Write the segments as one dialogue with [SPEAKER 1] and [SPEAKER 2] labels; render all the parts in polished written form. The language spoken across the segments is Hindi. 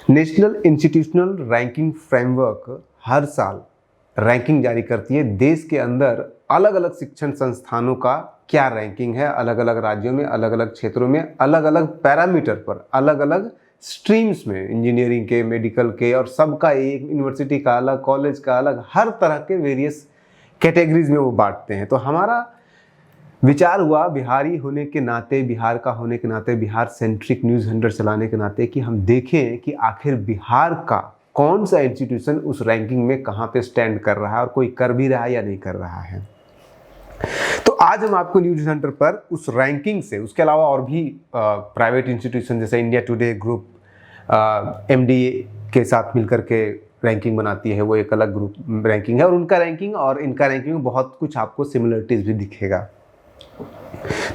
[SPEAKER 1] नेशनल इंस्टीट्यूशनल रैंकिंग फ्रेमवर्क हर साल रैंकिंग जारी करती है। देश के अंदर अलग अलग शिक्षण संस्थानों का क्या रैंकिंग है, अलग अलग राज्यों में, अलग अलग क्षेत्रों में, अलग अलग पैरामीटर पर, अलग अलग स्ट्रीम्स में, इंजीनियरिंग के, मेडिकल के, और सबका एक, यूनिवर्सिटी का अलग, कॉलेज का अलग, हर तरह के वेरियस कैटेगरीज में वो बांटते हैं। तो हमारा विचार हुआ बिहारी होने के नाते, बिहार का होने के नाते, बिहार सेंट्रिक न्यूज़ 100 चलाने के नाते, कि हम देखें कि आखिर बिहार का कौन सा इंस्टीट्यूशन उस रैंकिंग में कहाँ पे स्टैंड कर रहा है, और कोई कर भी रहा है या नहीं कर रहा है। तो आज हम आपको न्यूज़ सेंटर पर उस रैंकिंग से, उसके अलावा और भी प्राइवेट इंस्टीट्यूशन जैसे इंडिया टुडे ग्रुप MDA के साथ मिलकर के रैंकिंग बनाती है, वो एक अलग ग्रुप रैंकिंग है, और उनका रैंकिंग और इनका रैंकिंग में बहुत कुछ आपको सिमिलरिटीज भी दिखेगा।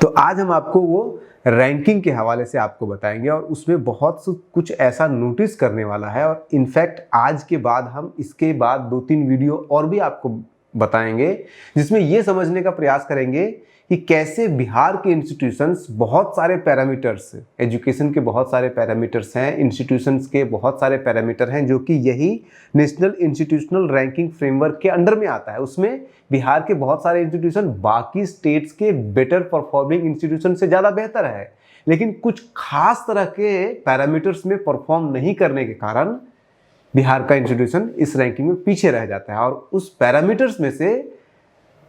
[SPEAKER 1] तो आज हम आपको वो रैंकिंग के हवाले से आपको बताएंगे, और उसमें बहुत कुछ ऐसा नोटिस करने वाला है, और इनफैक्ट आज के बाद हम इसके बाद 2-3 वीडियो और भी आपको बताएंगे, जिसमें ये समझने का प्रयास करेंगे कि कैसे बिहार के इंस्टीट्यूशंस, बहुत सारे पैरामीटर्स, एजुकेशन के बहुत सारे पैरामीटर्स हैं, इंस्टीट्यूशंस के बहुत सारे पैरामीटर हैं, जो कि यही नेशनल इंस्टीट्यूशनल रैंकिंग फ्रेमवर्क के अंडर में आता है। उसमें बिहार के बहुत सारे इंस्टीट्यूशन बाकी स्टेट्स के बेटर परफॉर्मिंग इंस्टीट्यूशन से ज़्यादा बेहतर है, लेकिन कुछ खास तरह के पैरामीटर्स में परफॉर्म नहीं करने के कारण बिहार का इंस्टीट्यूशन इस रैंकिंग में पीछे रह जाता है। और उस पैरामीटर्स में से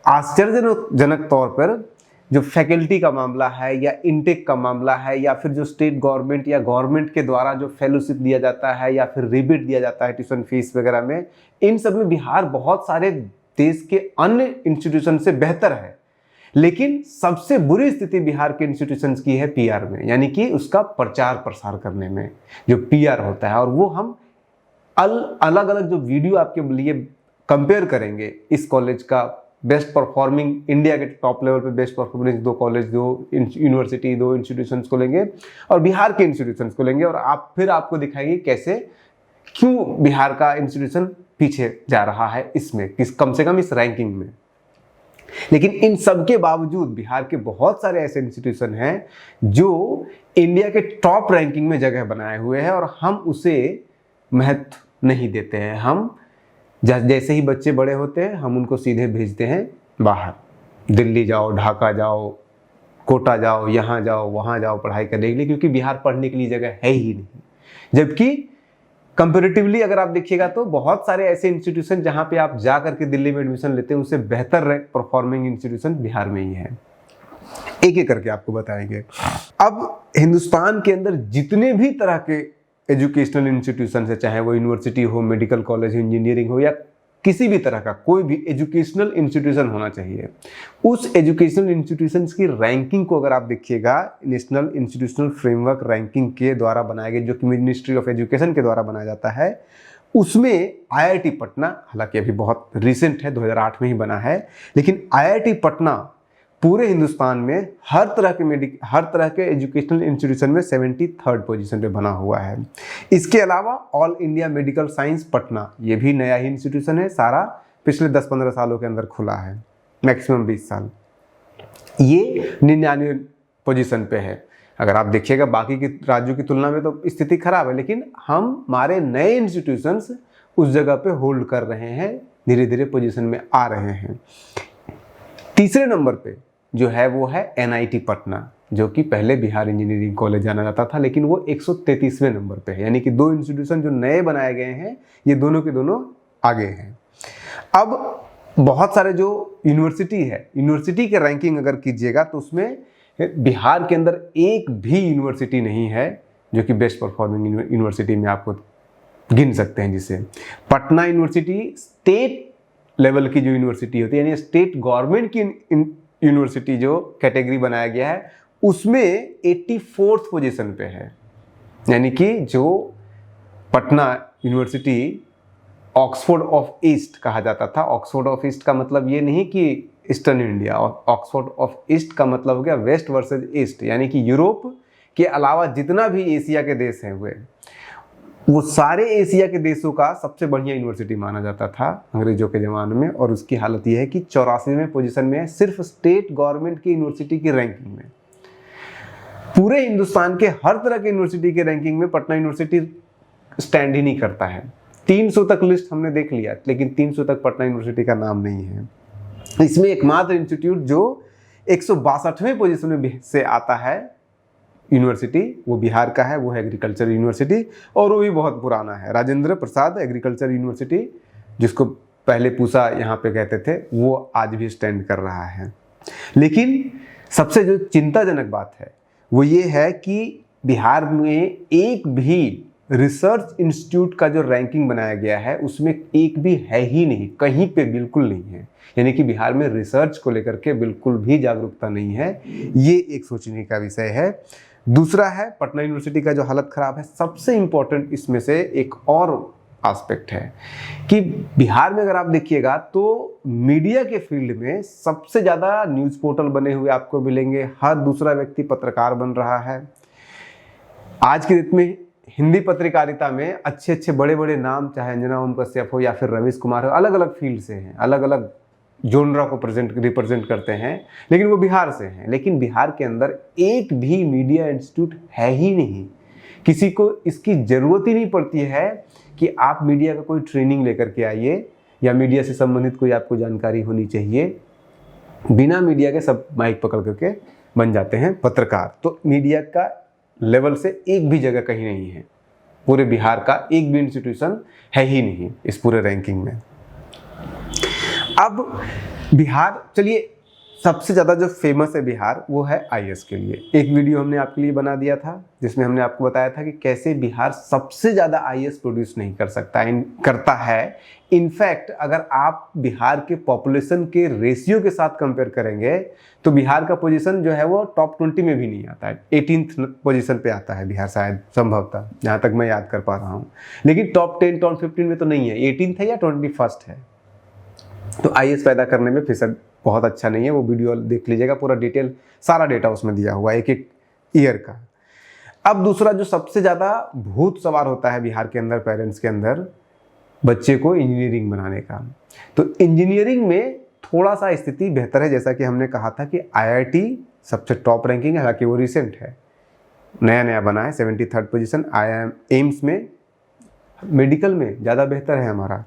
[SPEAKER 1] आश्चर्यजनक तौर पर जो फैकल्टी का मामला है, या इनटेक का मामला है, या फिर जो स्टेट गवर्नमेंट या गवर्नमेंट के द्वारा जो फेलोशिप दिया जाता है, या फिर रिबेट दिया जाता है ट्यूशन फीस वगैरह में, इन सब में बिहार बहुत सारे देश के अन्य इंस्टीट्यूशन से बेहतर है। लेकिन सबसे बुरी स्थिति बिहार के इंस्टीट्यूशंस की है PR में, यानी कि उसका प्रचार प्रसार करने में, जो PR होता है। और वो हम अलग अलग जो वीडियो आपके लिए कंपेयर करेंगे, इस कॉलेज का बेस्ट परफॉर्मिंग, इंडिया के टॉप लेवल पे best performing 2 college, 2 university, 2 institutions को लेंगे, और बिहार के इंस्टीट्यूशंस को लेंगे, और फिर आपको दिखाएंगे कैसे, क्यों बिहार का इंस्टीट्यूशन पीछे जा रहा है इसमें, कम से कम इस रैंकिंग में। लेकिन इन सब के बावजूद बिहार के बहुत सारे ऐसे इंस्टीट्यूशन हैं जो इंडिया के टॉप रैंकिंग में जगह बनाए हुए हैं, और हम उसे महत्व नहीं देते हैं। हम जैसे ही बच्चे बड़े होते हैं, हम उनको सीधे भेजते हैं बाहर, दिल्ली जाओ, ढाका जाओ, कोटा जाओ, यहाँ जाओ, वहाँ जाओ पढ़ाई करने के लिए, क्योंकि बिहार पढ़ने के लिए जगह है ही नहीं। जबकि कंपैरेटिवली अगर आप देखिएगा तो बहुत सारे ऐसे इंस्टीट्यूशन जहाँ पे आप जा करके दिल्ली में एडमिशन लेते हैं, उससे बेहतर परफॉर्मिंग इंस्टीट्यूशन बिहार में ही है। एक एक करके आपको बताएंगे। अब हिंदुस्तान के अंदर जितने भी तरह के एजुकेशनल इंस्टीट्यूशन है, चाहे वो यूनिवर्सिटी हो, मेडिकल कॉलेज हो, इंजीनियरिंग हो, या किसी भी तरह का कोई भी एजुकेशनल इंस्टीट्यूशन होना चाहिए, उस एजुकेशनल इंस्टीट्यूशंस की रैंकिंग को अगर आप देखिएगा, नेशनल इंस्टीट्यूशनल फ्रेमवर्क रैंकिंग के द्वारा बनाए गए, जो कि मिनिस्ट्री ऑफ एजुकेशन के द्वारा बनाया जाता है, उसमें IIT पटना, हालांकि अभी बहुत रिसेंट है, 2008 में ही बना है, लेकिन IIT पटना पूरे हिंदुस्तान में हर तरह के एजुकेशनल इंस्टीट्यूशन में 73rd पोजीशन पे बना हुआ है। इसके अलावा all India medical science Patna, ये भी नया ही इंस्टीट्यूशन है, सारा पिछले 10-15 सालों के अंदर खुला है, मैक्सिमम 20 साल। ये 99 पोजीशन पे है। अगर आप देखिएगा बाकी के राज्यों की तुलना में तो स्थिति खराब है, लेकिन हमारे नए इंस्टीट्यूशंस उस जगह पे होल्ड कर रहे हैं, धीरे धीरे पोजीशन में आ रहे हैं। तीसरे नंबर पे जो है वो है NIT पटना, जो कि पहले बिहार इंजीनियरिंग कॉलेज जाना जाता था, लेकिन वो 133वें नंबर पे है। यानी कि 2 इंस्टीट्यूशन जो नए बनाए गए हैं, ये दोनों के दोनों आगे हैं। अब बहुत सारे जो यूनिवर्सिटी है, यूनिवर्सिटी के रैंकिंग अगर कीजिएगा तो उसमें बिहार के अंदर एक भी यूनिवर्सिटी नहीं है जो कि बेस्ट परफॉर्मिंग यूनिवर्सिटी में आपको गिन सकते हैं। जिसे पटना यूनिवर्सिटी स्टेट लेवल की जो यूनिवर्सिटी होती है, यानी स्टेट गवर्नमेंट की यूनिवर्सिटी जो कैटेगरी बनाया गया है, उसमें 84th पोजीशन पे है। यानी कि जो Patna university Oxford of east कहा जाता था। ऑक्सफोर्ड ऑफ ईस्ट का मतलब ये नहीं कि eastern India, Oxford of east का मतलब हो गया वेस्ट वर्सेज ईस्ट, यानी कि यूरोप के अलावा जितना भी एशिया के देश हैं वो सारे एशिया के देशों का सबसे बढ़िया यूनिवर्सिटी माना जाता था अंग्रेजों के ज़माने में। और उसकी हालत यह है कि 84वें पोजीशन में है, सिर्फ स्टेट गवर्नमेंट की यूनिवर्सिटी की रैंकिंग में। पूरे हिंदुस्तान के हर तरह के यूनिवर्सिटी के रैंकिंग में पटना यूनिवर्सिटी स्टैंड ही नहीं करता है। 300 तक लिस्ट हमने देख लिया, लेकिन 300 तक पटना यूनिवर्सिटी का नाम नहीं है। इसमें एकमात्र इंस्टीट्यूट जो 162वें पोजीशन में से आता है यूनिवर्सिटी, वो बिहार का है, वो है एग्रीकल्चर यूनिवर्सिटी, और वो भी बहुत पुराना है, राजेंद्र प्रसाद एग्रीकल्चर यूनिवर्सिटी, जिसको पहले पूसा यहाँ पे कहते थे, वो आज भी स्टैंड कर रहा है। लेकिन सबसे जो चिंताजनक बात है वो ये है कि बिहार में एक भी रिसर्च इंस्टीट्यूट का जो रैंकिंग बनाया गया है उसमें एक भी है ही नहीं, कहीं पे बिल्कुल नहीं है। यानी कि बिहार में रिसर्च को लेकर के बिल्कुल भी जागरूकता नहीं है, ये एक सोचने का विषय है। दूसरा है पटना यूनिवर्सिटी का जो हालत खराब है। सबसे इम्पोर्टेंट इसमें से एक और एस्पेक्ट है कि बिहार में अगर आप देखिएगा तो मीडिया के फील्ड में सबसे ज़्यादा न्यूज़ पोर्टल बने हुए आपको मिलेंगे, हर दूसरा व्यक्ति पत्रकार बन रहा है। आज के डेट में हिंदी पत्रकारिता में अच्छे अच्छे बड़े बड़े नाम, चाहे अंजना ओम कश्यप हो या फिर रवीश कुमार हो, अलग अलग फील्ड से हैं, अलग अलग जोनरा को रिप्रेजेंट करते हैं, लेकिन वो बिहार से हैं। लेकिन बिहार के अंदर एक भी मीडिया इंस्टीट्यूट है ही नहीं। किसी को इसकी ज़रूरत ही नहीं पड़ती है कि आप मीडिया का कोई ट्रेनिंग लेकर के आइए या मीडिया से संबंधित कोई आपको जानकारी होनी चाहिए। बिना मीडिया के सब माइक पकड़ करके बन जाते हैं पत्रकार। तो मीडिया का लेवल से एक भी जगह कहीं नहीं है, पूरे बिहार का एक भी इंस्टीट्यूशन है ही नहीं इस पूरे रैंकिंग में। अब बिहार, चलिए सबसे ज़्यादा जो फेमस है बिहार वो है आईएएस के लिए। एक वीडियो हमने आपके लिए बना दिया था जिसमें हमने आपको बताया था कि कैसे बिहार सबसे ज़्यादा आईएएस प्रोड्यूस नहीं कर सकता, करता है। इनफैक्ट अगर आप बिहार के पॉपुलेशन के रेशियो के साथ कंपेयर करेंगे तो बिहार का पोजीशन जो है वो टॉप 20 में भी नहीं आता है, 18th पोजीशन पे आता है बिहार शायद, संभवतः, जहाँ तक मैं याद कर पा रहा हूँ। लेकिन टॉप 10 टॉप 15 में तो नहीं है, 18th है या 21st है। तो आईएएस पैदा करने में फिसड बहुत अच्छा नहीं है। वो वीडियो देख लीजिएगा, पूरा डिटेल सारा डेटा उसमें दिया हुआ है एक एक ईयर का। अब दूसरा जो सबसे ज़्यादा भूत सवार होता है बिहार के अंदर, पेरेंट्स के अंदर, बच्चे को इंजीनियरिंग बनाने का। तो इंजीनियरिंग में थोड़ा सा स्थिति बेहतर है, जैसा कि हमने कहा था कि आईआईटी सबसे टॉप रैंकिंग है, हालांकि वो रिसेंट है, नया नया बना है, 73rd पोजीशन। एम्स में, मेडिकल में ज़्यादा बेहतर है हमारा।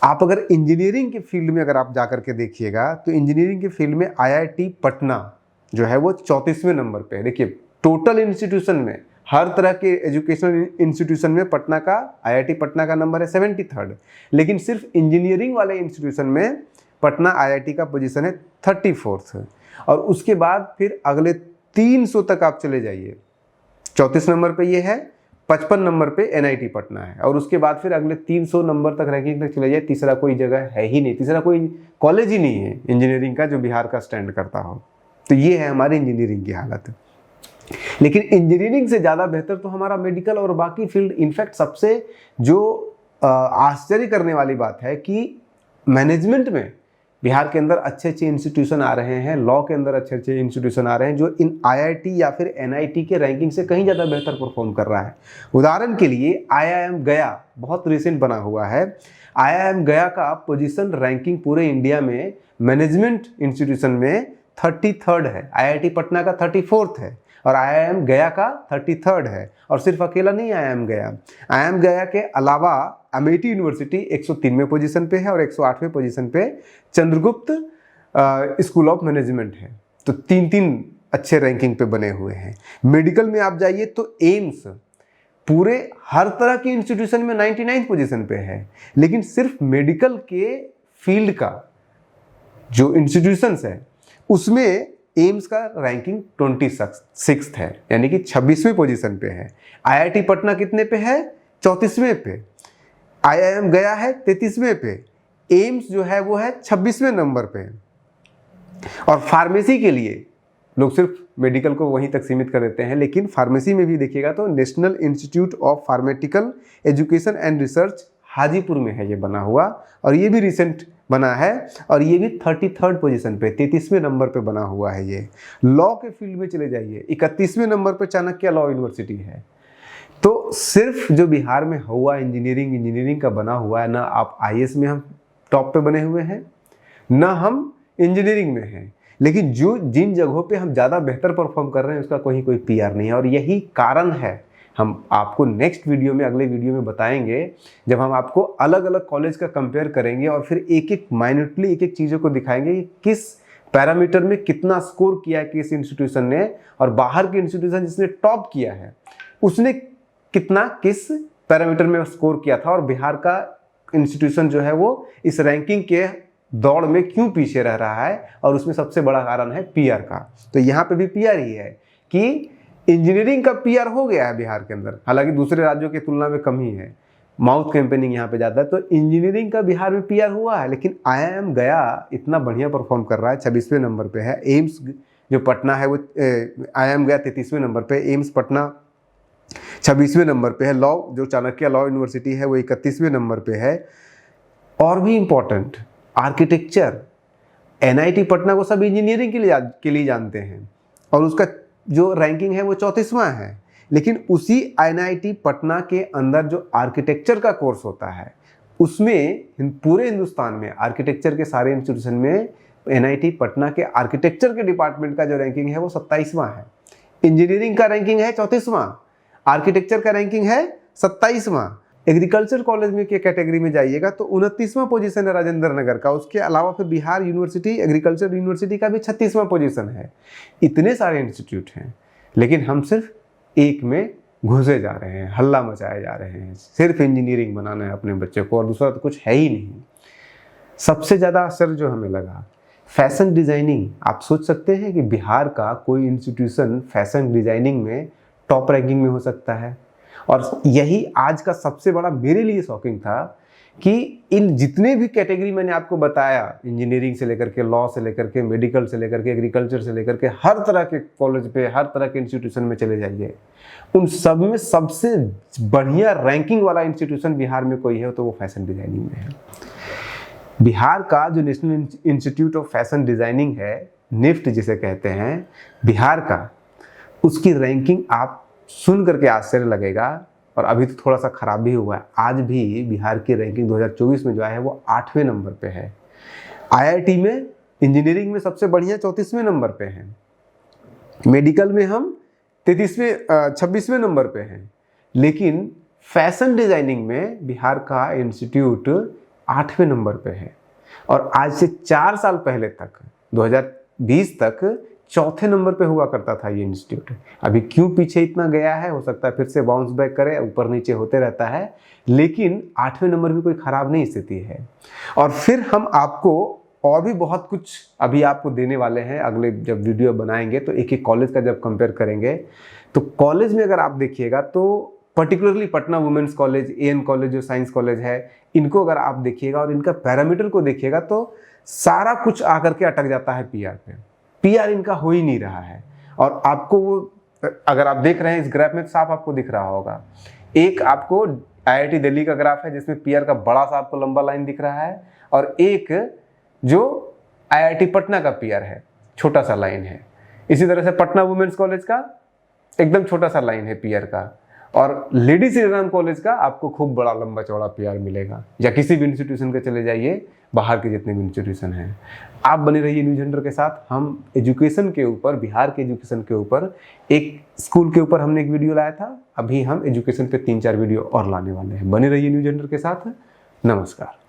[SPEAKER 1] आप अगर इंजीनियरिंग के फील्ड में अगर आप जा कर के देखिएगा तो इंजीनियरिंग के फील्ड में आईआईटी पटना जो है वो 34वें नंबर पे है। देखिए टोटल इंस्टीट्यूशन में, हर तरह के एजुकेशनल इंस्टीट्यूशन में पटना का, आईआईटी पटना का नंबर है 73rd, लेकिन सिर्फ इंजीनियरिंग वाले इंस्टीट्यूशन में पटना आईआईटी का पोजीशन है 34th। और उसके बाद फिर अगले 300 तक आप चले जाइए, 34 नंबर पे ये है, 55 नंबर पे एनआईटी पटना है, और उसके बाद फिर अगले 300 नंबर तक रैंकिंग तक चले जाए, तीसरा कोई जगह है ही नहीं, तीसरा कोई कॉलेज ही नहीं है इंजीनियरिंग का जो बिहार का स्टैंड करता हो। तो ये है हमारी इंजीनियरिंग की हालत। लेकिन इंजीनियरिंग से ज़्यादा बेहतर तो हमारा मेडिकल और बाकी फील्ड। इनफैक्ट सबसे जो आश्चर्य करने वाली बात है कि मैनेजमेंट में बिहार के अंदर अच्छे अच्छे इंस्टीट्यूशन आ रहे हैं, लॉ के अंदर अच्छे अच्छे इंस्टीट्यूशन आ रहे हैं जो इन आईआईटी या फिर एनआईटी के रैंकिंग से कहीं ज़्यादा बेहतर परफॉर्म कर रहा है। उदाहरण के लिए आईआईएम गया बहुत रिसेंट बना हुआ है। आईआईएम गया का पोजीशन रैंकिंग पूरे इंडिया में मैनेजमेंट इंस्टीट्यूशन में 33rd है, आईआईटी पटना का 34th है और आईआईएम गया का 33rd है। और सिर्फ अकेला नहीं आईआईएम गया के अलावा अमेठी यूनिवर्सिटी 103वें पोजीशन पे है और 108वें पोजीशन पे चंद्रगुप्त स्कूल ऑफ मैनेजमेंट है। तो तीन तीन अच्छे रैंकिंग पे बने हुए हैं। मेडिकल में आप जाइए तो एम्स पूरे हर तरह के इंस्टीट्यूशन में 99th पोजीशन पे है, लेकिन सिर्फ मेडिकल के फील्ड का जो इंस्टीट्यूशंस है उसमें एम्स का रैंकिंग 26th है, यानी कि 26वें पोजीशन पे है। आईआईटी पटना कितने पे है? 34वें पे। आईआईएम गया है 33वें पे। एम्स जो है वो है 26वें नंबर पे। और फार्मेसी के लिए लोग सिर्फ मेडिकल को वहीं तक सीमित कर देते हैं, लेकिन फार्मेसी में भी देखिएगा तो national institute of pharmaceutical education and research Hajipur में है ये बना हुआ, और ये भी रिसेंट बना है और ये भी 33rd पोजीशन पे, 33वें नंबर पे बना हुआ है ये। लॉ के फील्ड में चले जाइए, 31वें नंबर पे चाणक्य लॉ यूनिवर्सिटी है। तो सिर्फ जो बिहार में हुआ इंजीनियरिंग का बना हुआ है, ना आप आईएएस में हम टॉप पे बने हुए हैं, ना हम इंजीनियरिंग में हैं, लेकिन जो जिन जगहों पे हम ज़्यादा बेहतर परफॉर्म कर रहे हैं उसका कोई पीआर नहीं है। और यही कारण है हम आपको नेक्स्ट वीडियो में, अगले वीडियो में बताएंगे, जब हम आपको अलग अलग कॉलेज का कंपेयर करेंगे और फिर एक एक माइन्यूटली एक एक चीज़ों को दिखाएंगे कि किस पैरामीटर में कितना स्कोर किया है किस इंस्टीट्यूशन ने, और बाहर के इंस्टीट्यूशन जिसने टॉप किया है उसने कितना किस पैरामीटर में स्कोर किया था, और बिहार का इंस्टीट्यूशन जो है वो इस रैंकिंग के दौड़ में क्यों पीछे रह रहा है, और उसमें सबसे बड़ा कारण है पीआर का। तो यहाँ पे भी पीआर ही है कि इंजीनियरिंग का पीआर हो गया है बिहार के अंदर, हालांकि दूसरे राज्यों की तुलना में कम ही है, माउथ कैंपेनिंग यहाँ पे ज़्यादा है, तो इंजीनियरिंग का बिहार में पीआर हुआ है। लेकिन IIM गया इतना बढ़िया परफॉर्म कर रहा है, 26वें नंबर पे है। एम्स जो पटना है वो IIM गया 33वें नंबर पे, एम्स पटना 26वें नंबर पे है, लॉ जो चाणक्य लॉ यूनिवर्सिटी है वो 31वें नंबर पे है। और भी इम्पोर्टेंट आर्किटेक्चर, NIT पटना को सब इंजीनियरिंग के लिए जानते हैं और उसका जो रैंकिंग है वो 34वां है। लेकिन उसी NIT पटना के अंदर जो आर्किटेक्चर का कोर्स होता है उसमें पूरे हिंदुस्तान में आर्किटेक्चर के सारे इंस्टीट्यूशन में NIT पटना के आर्किटेक्चर के डिपार्टमेंट का जो रैंकिंग है वो 27वां है। इंजीनियरिंग का रैंकिंग है 34वां, आर्किटेक्चर का रैंकिंग है 27वां। एग्रीकल्चर कॉलेज में के कैटेगरी में जाइएगा तो 29वां पोजीशन है राजेंद्र नगर का। उसके अलावा फिर बिहार यूनिवर्सिटी एग्रीकल्चर यूनिवर्सिटी का भी 36वां पोजीशन है। इतने सारे इंस्टीट्यूट हैं, लेकिन हम सिर्फ एक में घुसे जा रहे हैं, हल्ला मचाए जा रहे हैं, सिर्फ इंजीनियरिंग बनाना है अपने बच्चे को और दूसरा तो कुछ है ही नहीं। सबसे ज़्यादा असर जो हमें लगा फैशन डिज़ाइनिंग। आप सोच सकते हैं कि बिहार का कोई इंस्टीट्यूशन फैशन डिज़ाइनिंग में टॉप रैंकिंग में हो सकता है। और यही आज का सबसे बड़ा मेरे लिए शॉकिंग था कि इन जितने भी कैटेगरी मैंने आपको बताया, इंजीनियरिंग से लेकर के, लॉ से लेकर के, मेडिकल से लेकर के, एग्रीकल्चर से लेकर के, हर तरह के कॉलेज पे, हर तरह के इंस्टीट्यूशन में चले जाइए, उन सब में सबसे बढ़िया रैंकिंग वाला इंस्टीट्यूशन बिहार में कोई है तो वो फैशन डिजाइनिंग में है। बिहार का जो national institute of fashion designing है, निफ्ट जिसे कहते हैं, बिहार का, उसकी रैंकिंग आप सुन करके आश्चर्य लगेगा। और अभी तो थोड़ा सा खराब भी हुआ है, आज भी बिहार की रैंकिंग 2024 में जो है वो 8वें नंबर पे है। IIT में इंजीनियरिंग में सबसे बढ़िया 34वें नंबर पे है, मेडिकल में हम 26वें नंबर पे हैं, लेकिन फैशन डिजाइनिंग में बिहार का इंस्टीट्यूट 8वें नंबर पे है। और आज से 4 साल पहले तक 2020 तक 4थे नंबर पे हुआ करता था ये इंस्टीट्यूट। अभी क्यों पीछे इतना गया है, हो सकता है फिर से बाउंस बैक करे, ऊपर नीचे होते रहता है, लेकिन 8वें नंबर भी कोई ख़राब नहीं स्थिति है। और फिर हम आपको और भी बहुत कुछ अभी आपको देने वाले हैं, अगले जब वीडियो बनाएंगे तो एक एक कॉलेज का जब कंपेयर करेंगे तो कॉलेज में अगर आप देखिएगा तो particularly Patna women's college, AN college जो साइंस कॉलेज है, इनको अगर आप देखिएगा और इनका पैरामीटर को देखिएगा तो सारा कुछ आकर के अटक जाता है पीआर पे। पीआर इनका हो ही नहीं रहा है। और आपको वो अगर आप देख रहे हैं इस ग्राफ में साफ आपको दिख रहा होगा, एक आपको IIT दिल्ली का ग्राफ है जिसमें पीआर का बड़ा सा आपको लंबा लाइन दिख रहा है, और एक जो IIT पटना का पीआर है, छोटा सा लाइन है। इसी तरह से पटना वुमेन्स कॉलेज का एकदम छोटा सा लाइन है पीआर का, और लेडी श्री राम कॉलेज का आपको खूब बड़ा लंबा चौड़ा पीआर मिलेगा। या किसी भी इंस्टीट्यूशन के चले जाइए, बाहर के जितने भी इंस्टीट्यूशन हैं। आप बने रहिए न्यूज हंटर के साथ। हम एजुकेशन के ऊपर, बिहार के एजुकेशन के ऊपर, एक स्कूल के ऊपर हमने एक वीडियो लाया था, अभी हम एजुकेशन पे 3-4 वीडियो और लाने वाले हैं। बने रहिए न्यूज हंटर के साथ। नमस्कार।